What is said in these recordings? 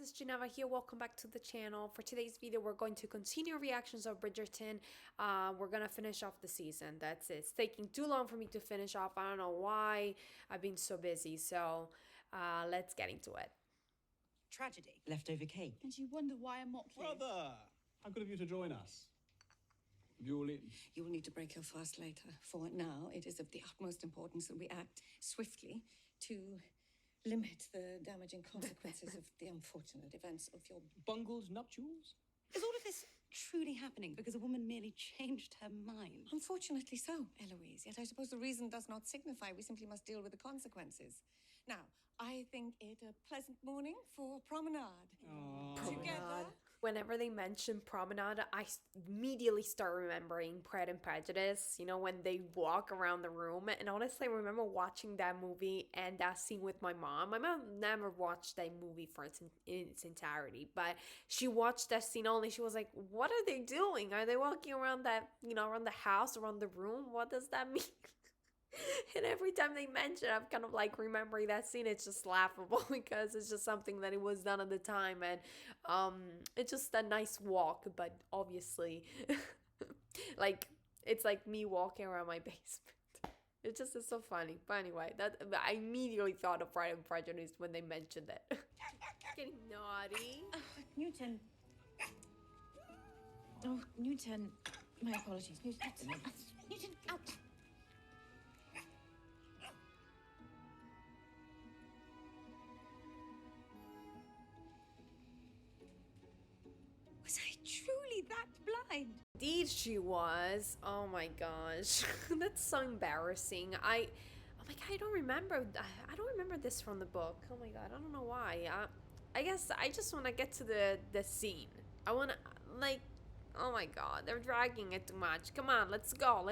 this is Geneva here. Welcome back to the channel. For today's video, we're going to continue reactions of Bridgerton. We're gonna finish off the season. That's it. It's taking too long for me to finish off. I don't know why. I've been so busy. So let's get into it. Tragedy. Leftover cake. And you wonder why I'm not pleased. Brother, how good of you to join us. Have you all eaten? You will need to break your fast later. For now, it is of the utmost importance that we act swiftly to limit the damaging consequences of the unfortunate events of your... Bungled nuptials? Is all of this truly happening because a woman merely changed her mind? Unfortunately so, Eloise. Yet I suppose the reason does not signify. We simply must deal with the consequences. Now, I think it a pleasant morning for promenade. Together. Whenever they mention promenade, I immediately start remembering Pride and Prejudice, you know, when they walk around the room. And honestly, I remember watching that movie and that scene with my mom. My mom never watched that movie in its entirety, but she watched that scene only. She was like, what are they doing? Are they walking around that, you know, around the house, around the room? What does that mean? And every time they mention it, I'm kind of like remembering that scene. It's just laughable because it's just something that it was done at the time, and it's just a nice walk. But obviously, like it's like me walking around my basement. It just is so funny. But anyway, I immediately thought of Pride and Prejudice when they mentioned it. Getting naughty. Newton. Oh, Newton. My apologies. Newton. Newton, out. Was I truly that blind? Indeed she was. Oh my gosh. That's so embarrassing. Oh my god, I don't remember this from the book. Oh my god, I don't know why. I guess I just want to get to the scene. I want to, like, oh my god, they're dragging it too much. Come on, let's go.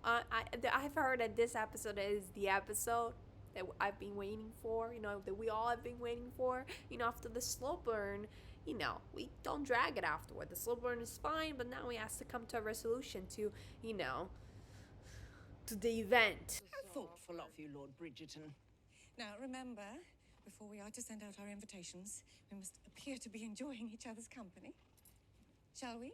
I've heard that this episode is the episode that I've been waiting for, you know, that we all have been waiting for, you know, after the slow burn. You know, we don't drag it afterward. The slow burn is fine, but now we have to come to a resolution to, you know, to the event. How thoughtful of you, Lord Bridgerton. Now, remember, before we are to send out our invitations, we must appear to be enjoying each other's company. Shall we?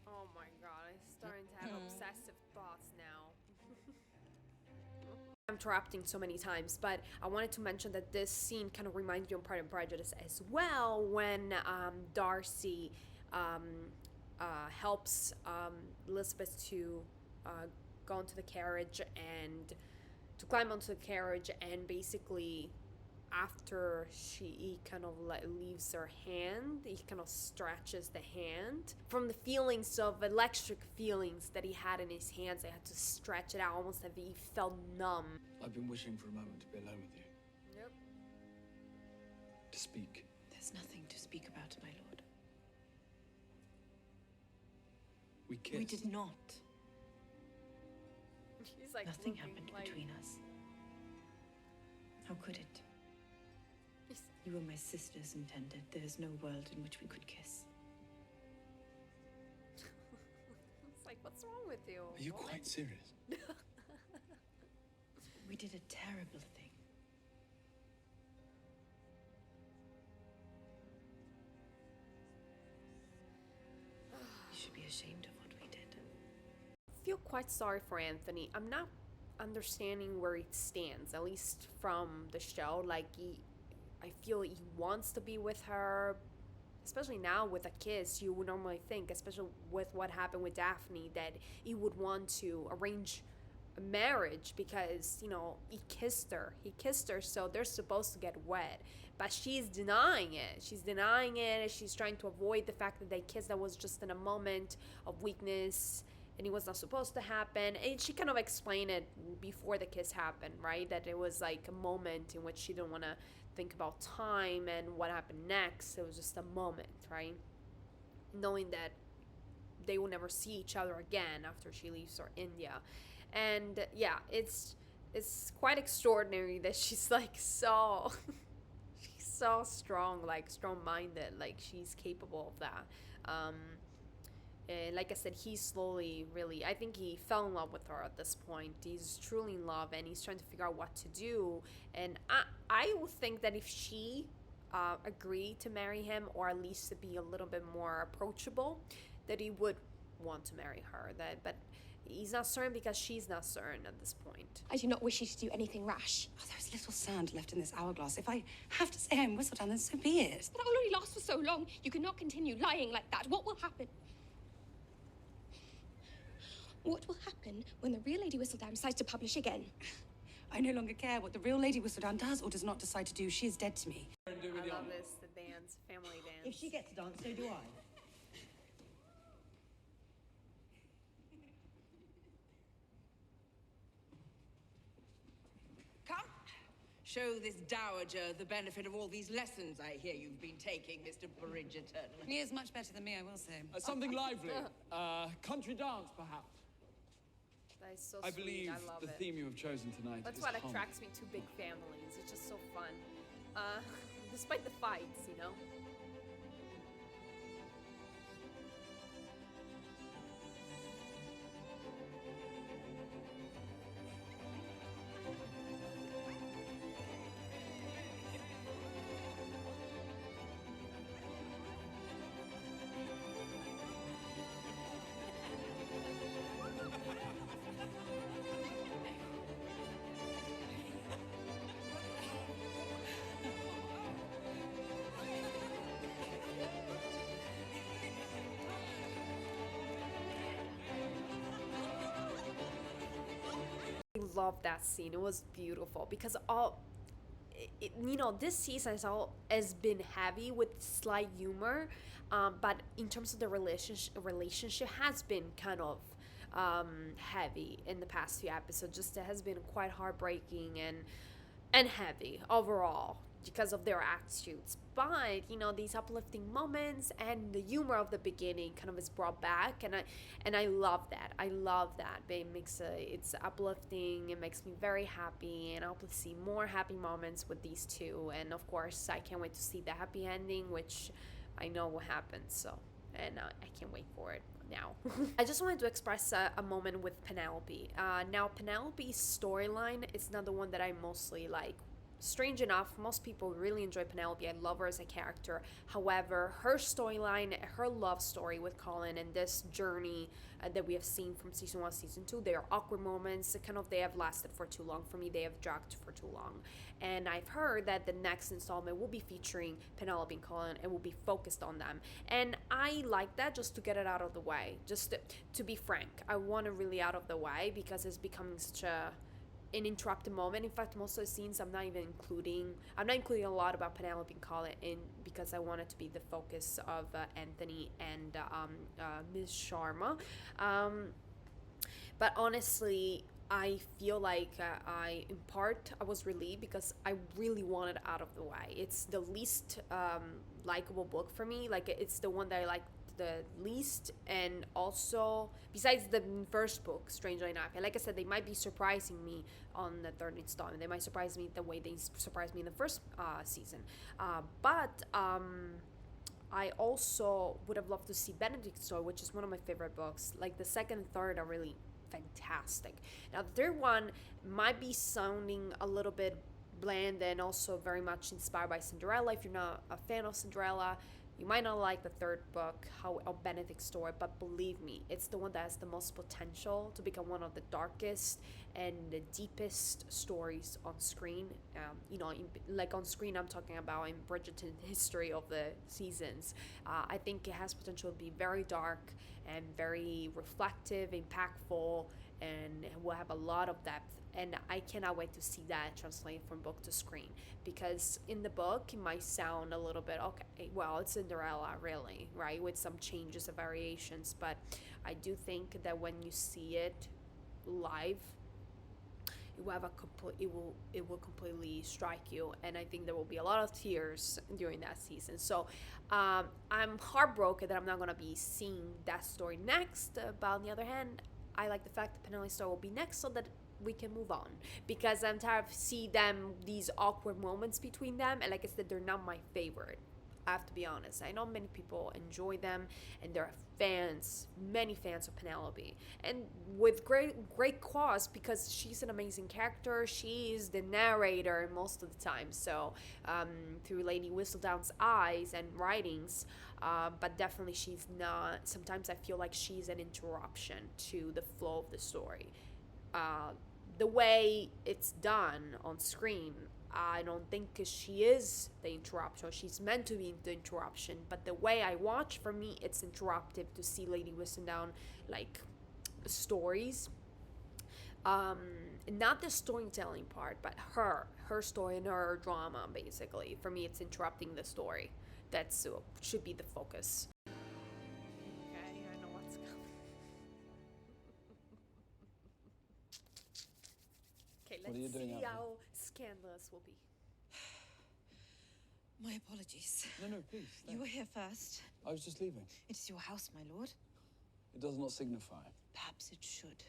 Oh my god, I'm starting to have obsessive thoughts now. I'm interrupting so many times, but I wanted to mention that this scene kind of reminds me of Pride and Prejudice as well, when Darcy helps Elizabeth to go into the carriage and to climb onto the carriage, and basically after he kind of like leaves her hand, he kind of stretches the hand from the feelings of electric feelings that he had in his hands. I had to stretch it out almost as if he felt numb. I've been wishing for a moment to be alone with you. Yep. To speak. There's nothing to speak about, my lord. We kissed. We did not. She's like Nothing looking happened like... between us. How could it? You were my sister's intended. There's no world in which we could kiss. It's like, what's wrong with you? Are you quite serious? We did a terrible thing. You should be ashamed of what we did. I feel quite sorry for Anthony. I'm not understanding where he stands, at least from the show. Like, I feel he wants to be with her, especially now with a kiss. You would normally think, especially with what happened with Daphne, that he would want to arrange a marriage because, you know, he kissed her, so they're supposed to get wed. But she's denying it. She's trying to avoid the fact that they kissed. That was just in a moment of weakness and it was not supposed to happen. And she kind of explained it before the kiss happened, right? That it was like a moment in which she didn't want to think about time and what happened next. It was just a moment, right? Knowing that they will never see each other again after she leaves for India. And yeah, it's quite extraordinary that she's like so she's so strong, like strong-minded, like she's capable of that. Like I said, he slowly really, I think he fell in love with her at this point. He's truly in love and he's trying to figure out what to do. And I would think that if she agreed to marry him, or at least to be a little bit more approachable, that he would want to marry her. But he's not certain because she's not certain at this point. I do not wish you to do anything rash. Oh, there's little sand left in this hourglass. If I have to say I'm Whistledown, then so be it. That already lasts for so long. You cannot continue lying like that. What will happen? What will happen when the real Lady Whistledown decides to publish again? I no longer care what the real Lady Whistledown does or does not decide to do. She is dead to me. I love this, the dance, family dance. If she gets to dance, so do I. Come, show this dowager the benefit of all these lessons I hear you've been taking, Mr. Bridgerton. He is much better than me, I will say. Something lively. Country dance, perhaps. That is so I sweet. believe I love the it. theme you have chosen tonight That's is what calm. attracts me to big families. It's just so fun. Despite the fights, you know? I love that scene. It was beautiful because this season has been heavy with slight humor, but in terms of the relationship has been kind of heavy in the past few episodes. Just it has been quite heartbreaking and heavy overall because of their attitudes. But these uplifting moments and the humor of the beginning kind of is brought back, and I love that. I love that. It's uplifting. It makes me very happy, and I'll see more happy moments with these two. And of course, I can't wait to see the happy ending, which I know will happen. So, and I can't wait for it now. I just wanted to express a moment with Penelope. Now, Penelope's storyline is not the one that I mostly like. Strange enough, most people really enjoy Penelope. I love her as a character. However, her storyline, her love story with Colin, and this journey that we have seen from season 1, season 2, they are awkward moments. They have lasted for too long for me. They have dragged for too long. And I've heard that the next installment will be featuring Penelope and Colin and will be focused on them. And I like that, just to get it out of the way. Just to be frank, I want it really out of the way because it's becoming such an interrupted moment. In fact, most of the scenes I'm not including a lot about Penelope and Colin in because I want it to be the focus of Anthony and Ms. Sharma. But honestly, I feel like I was relieved because I really wanted it out of the way. It's the least likable book for me. Like, it's the one that I like the least, and also besides the first book, strangely enough. And like I said, they might be surprising me on the third installment. They might surprise me the way they surprised me in the first season. But I also would have loved to see Benedict's story, which is one of my favorite books. Like, the second and third are really fantastic. Now, the third one might be sounding a little bit bland and also very much inspired by Cinderella. If you're not a fan of Cinderella, you might not like the third book, of Benedict's story, but believe me, it's the one that has the most potential to become one of the darkest and the deepest stories on screen. On screen, I'm talking about in Bridgerton history of the seasons. I think it has potential to be very dark and very reflective, impactful, and will have a lot of depth. And I cannot wait to see that translated from book to screen, because in the book it might sound a little bit, okay, well, it's Cinderella, really, right, with some changes and variations, but I do think that when you see it live, it will completely strike you, and I think there will be a lot of tears during that season. So I'm heartbroken that I'm not going to be seeing that story next, but on the other hand, I like the fact that Penelope's story will be next so that we can move on, because I'm tired of these awkward moments between them, and like I said, they're not my favorite I have to be honest. I know many people enjoy them, and there are fans, many fans of Penelope, and with great cause, because she's an amazing character. She is the narrator most of the time. So through Lady Whistledown's eyes and writings, but definitely she's not. Sometimes I feel like she's an interruption to the flow of the story. The way it's done on screen, I don't think she is the interruption. She's meant to be the interruption, but the way I watch, for me, it's interruptive to see Lady Whistledown like stories. Not the storytelling part, but her story and her drama. Basically, for me, it's interrupting the story. That's should be the focus. Okay, I know what's coming. Okay, What are you let's doing see out here? how scandalous will be. My apologies. No, please. You were here first. I was just leaving. It is your house, my lord. It does not signify. Perhaps it should.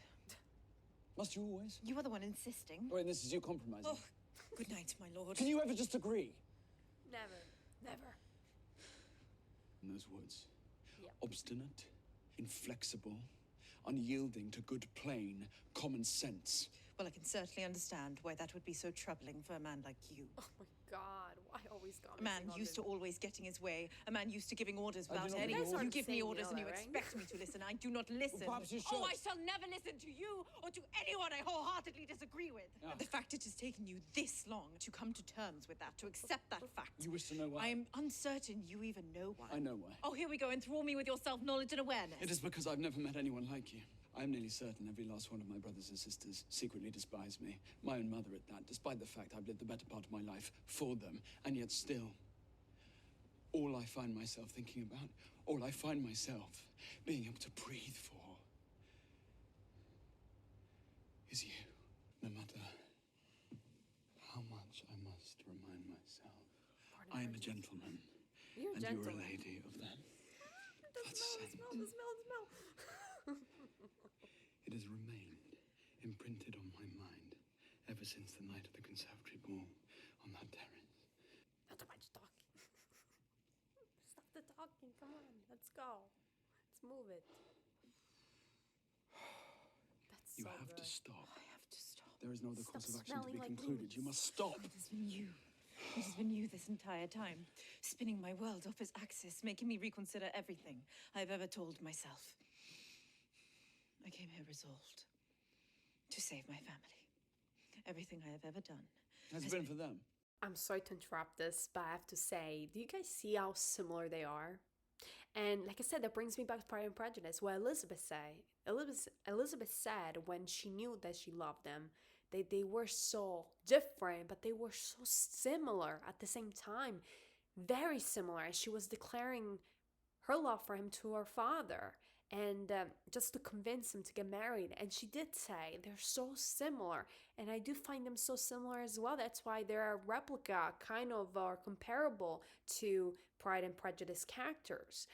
Must you always? You are the one insisting. Wait, this is you compromising. Oh, good night, my lord. Can you ever just agree? Never. In those words. Yeah. Obstinate, inflexible, unyielding to good, plain, common sense. Well, I can certainly understand why that would be so troubling for a man like you. Oh my God, why always A man used to always getting his way. A man used to giving orders without any. You guys You aren't give me saying orders all and you that, right? expect me to listen. I do not listen. Well, perhaps you should. Oh, I shall never listen to you or to anyone I wholeheartedly disagree with. Ah. The fact it has taken you this long to come to terms with that, to accept that fact. You wish to know why? I am uncertain you even know why. I know why. Oh, here we go. Enthrall me with your self-knowledge and awareness. It is because I've never met anyone like you. I am nearly certain every last one of my brothers and sisters secretly despise me. My own mother at that, despite the fact I've lived the better part of my life for them. And yet still, all I find myself thinking about, all I find myself being able to breathe for, is you. No matter how much I must remind myself, I am a gentleman. You're a and gentleman. you're a lady of them. The smell. It has remained imprinted on my mind ever since the night of the conservatory ball on that terrace. Not too much talking. Stop the talking, come on, let's go. Let's move it. That's You so have good. to stop. I have to stop. There is no other Stop course of action to be smelling like concluded. You booze. must stop. It has been you. It has been you this entire time, spinning my world off its axis, making me reconsider everything I've ever told myself. I came here resolved to save my family. Everything I have ever done Has been for them. I'm sorry to interrupt this, but I have to say, do you guys see how similar they are? And like I said, that brings me back to Pride and Prejudice, what Elizabeth said when she knew that she loved them. They were so different, but they were so similar at the same time. Very similar. And she was declaring her love for him to her father, and just to convince him to get married. And she did say they're so similar, and I do find them so similar as well. That's why they're a replica, kind of, or comparable to Pride and Prejudice characters.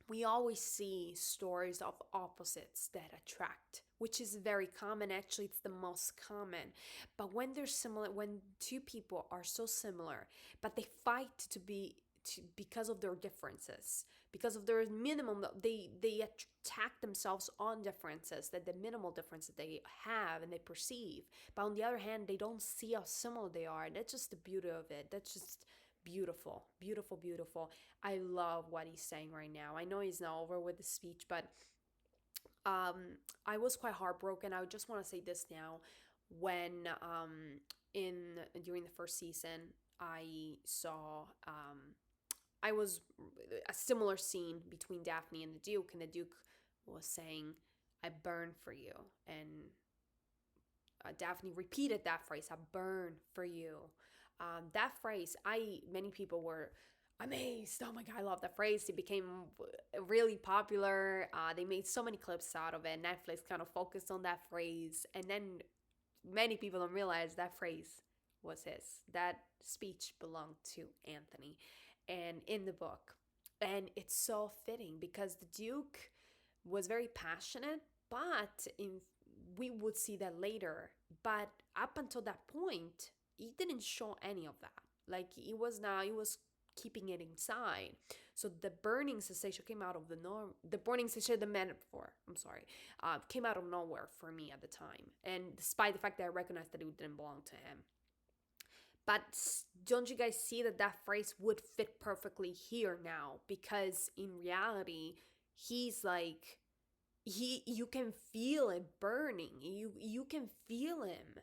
We always see stories of opposites that attract, which is very common. Actually, it's the most common. But when they're similar, when two people are so similar, but they fight because of their differences, because of their minimum, they attack themselves on differences, that the minimal differences they have and they perceive. But on the other hand, they don't see how similar they are. That's just the beauty of it. That's just beautiful. I love what he's saying right now. I know he's not over with the speech, but I was quite heartbroken. I just want to say this now. When during the first season, I saw I was a similar scene between Daphne and the Duke was saying, "I burn for you," and Daphne repeated that phrase, "I burn for you." That phrase, many people were amazed. Oh my God, I love that phrase. It became really popular. They made so many clips out of it. Netflix kind of focused on that phrase. And then many people don't realize that phrase was his. That speech belonged to Anthony and in the book. And it's so fitting because the Duke was very passionate, but we would see that later. But up until that point, he didn't show any of that. Like, he was keeping it inside. So the burning sensation came out of the burning sensation, the metaphor, I'm sorry, came out of nowhere for me at the time. And despite the fact that I recognized that it didn't belong to him. But don't you guys see that that phrase would fit perfectly here now? Because in reality, he's like, you can feel it burning. You can feel him.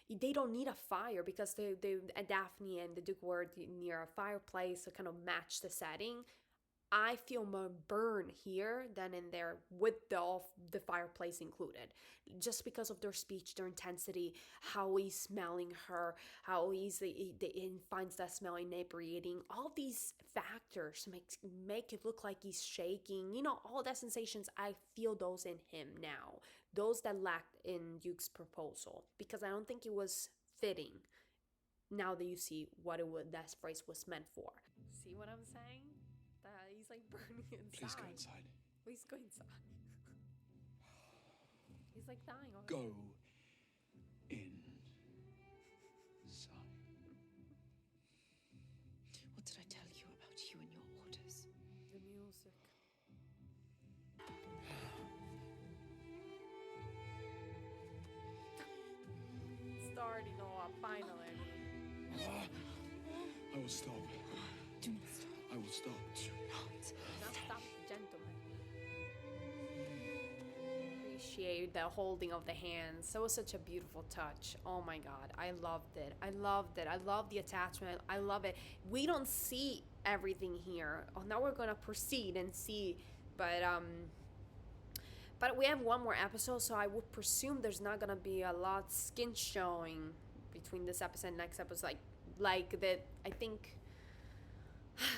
They don't need a fire because Daphne and the Duke were near a fireplace to kind of match the setting. I feel more burn here than in there with the fireplace included, just because of their speech, their intensity, how he's smelling her, how he finds that smell inebriating. All these factors make it look like he's shaking. You know, all the sensations, I feel those in him now. Those that lacked in Duke's proposal, because I don't think it was fitting. Now that you see what that phrase was meant for. See what I'm saying? He's like burning inside. Please go inside. Please go inside. He's like dying already. Go inside. What did I tell you about you and your orders? The music. Starting off, finally. I will stop. Do not stop. I will stop. Do not. Not stop, gentlemen. Appreciate the holding of the hands. That was such a beautiful touch. Oh my god, I loved it. I loved it. I love the attachment. I love it. We don't see everything here. Oh, now we're gonna proceed and see, but we have one more episode, so I would presume there's not gonna be a lot skin showing between this episode and next episode. Like that, I think.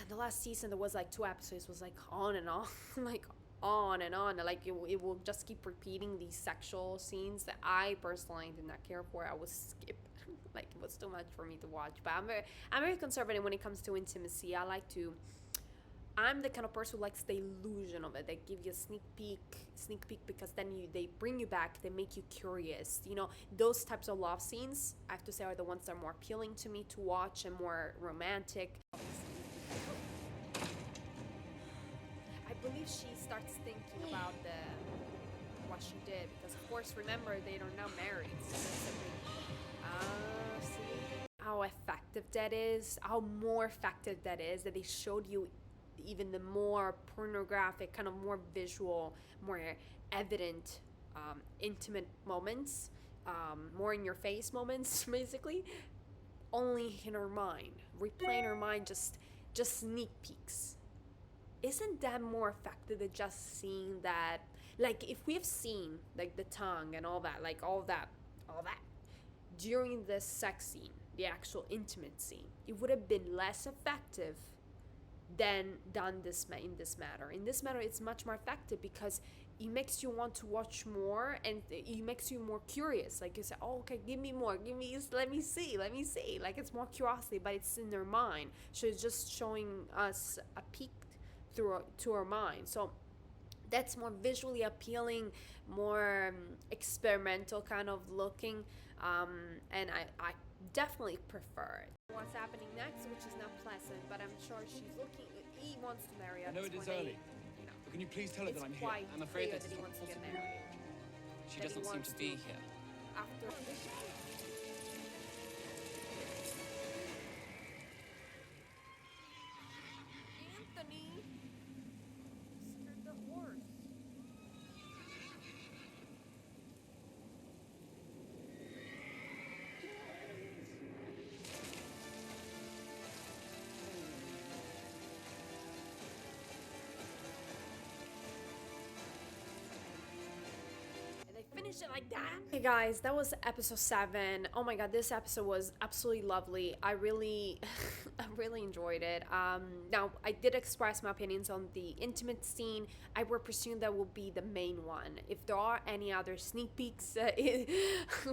The last season there was like 2 episodes, was like on and on like on and on, like it will just keep repeating these sexual scenes that I personally did not care for. I would skip like it was too much for me to watch. But I'm very conservative when it comes to intimacy. I'm the kind of person who likes the illusion of it. They give you a sneak peek, because then they bring you back, they make you curious. You know, those types of love scenes, I have to say, are the ones that are more appealing to me to watch and more romantic. I believe she starts thinking about what she did, because of course, remember, they are now married. So see how effective that is, how more effective that is, that they showed you even the more pornographic, kind of more visual, more evident, intimate moments, more in your face moments, basically, only in her mind, replaying her mind, just sneak peeks. Isn't that more effective than just seeing that? Like, if we have seen like the tongue and all that during the sex scene, the actual intimate scene, it would have been less effective than done in this matter. In this matter, it's much more effective because it makes you want to watch more, and it makes you more curious. Like, you say, oh, okay, give me more, let me see. Like, it's more curiosity, but it's in their mind. So it's just showing us a peek to our mind. So that's more visually appealing, more experimental kind of looking, and I definitely prefer it. What's happening next, which is not pleasant, but I'm sure he wants to marry her. I know it is early, but can you please tell her that I'm here? I'm afraid that that he it's wants not to get possible. married. She That he doesn't seem wants to be to- here. After Anthony scared the horse. Finish it like that. Hey guys, that was episode 7. Oh my god, this episode was absolutely lovely. I really I really enjoyed it. Now I did express my opinions on the intimate scene. I would presume that will be the main one. If there are any other sneak peeks,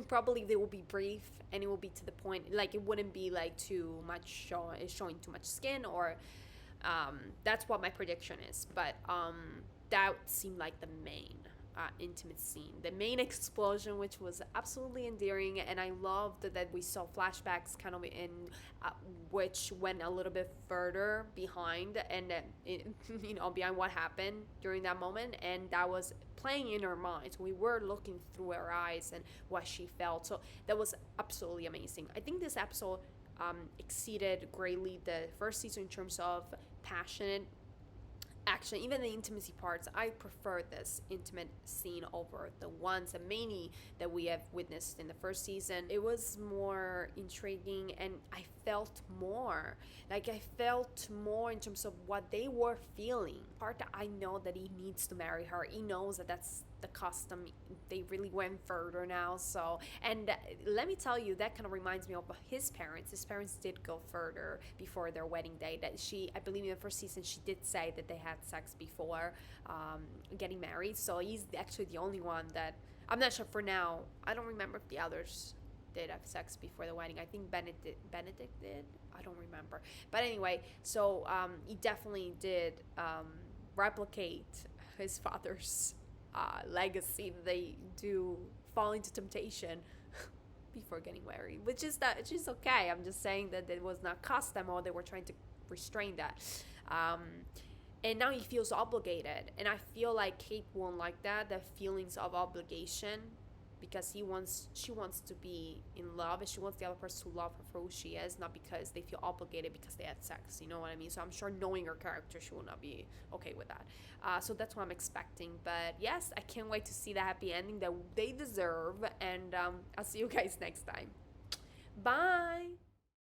probably they will be brief and it will be to the point. Like, it wouldn't be like too much showing too much skin, or that's what my prediction is. But that seemed like the main intimate scene. The main explosion, which was absolutely endearing, and I loved that we saw flashbacks kind of in which went a little bit further behind, and behind what happened during that moment, and that was playing in her mind. So we were looking through her eyes and what she felt. So that was absolutely amazing. I think this episode exceeded greatly the first season in terms of passionate action, even the intimacy parts. I prefer this intimate scene over the ones, the many that we have witnessed in the first season. It was more intriguing, and I felt more in terms of what they were feeling. Part that I know that he needs to marry her. He knows that that's the custom. They really went further now. So, and let me tell you, that kind of reminds me of his parents did go further before their wedding day. That I believe in the first season, she did say that they had sex before getting married. So he's actually the only one that, I'm not sure for now. I don't remember if the others did have sex before the wedding. I think Benedict did. I don't remember. But anyway, so he definitely did replicate his father's legacy. They do fall into temptation before getting married, which is okay. I'm just saying that it was not custom, or they were trying to restrain that. And now he feels obligated, and I feel like Kate won't like that, the feelings of obligation, because she wants to be in love, and she wants the other person to love her for who she is, not because they feel obligated because they had sex. You know what I mean? So I'm sure, knowing her character, she will not be okay with that. So that's what I'm expecting. But yes, I can't wait to see the happy ending that they deserve, and I'll see you guys next time. Bye.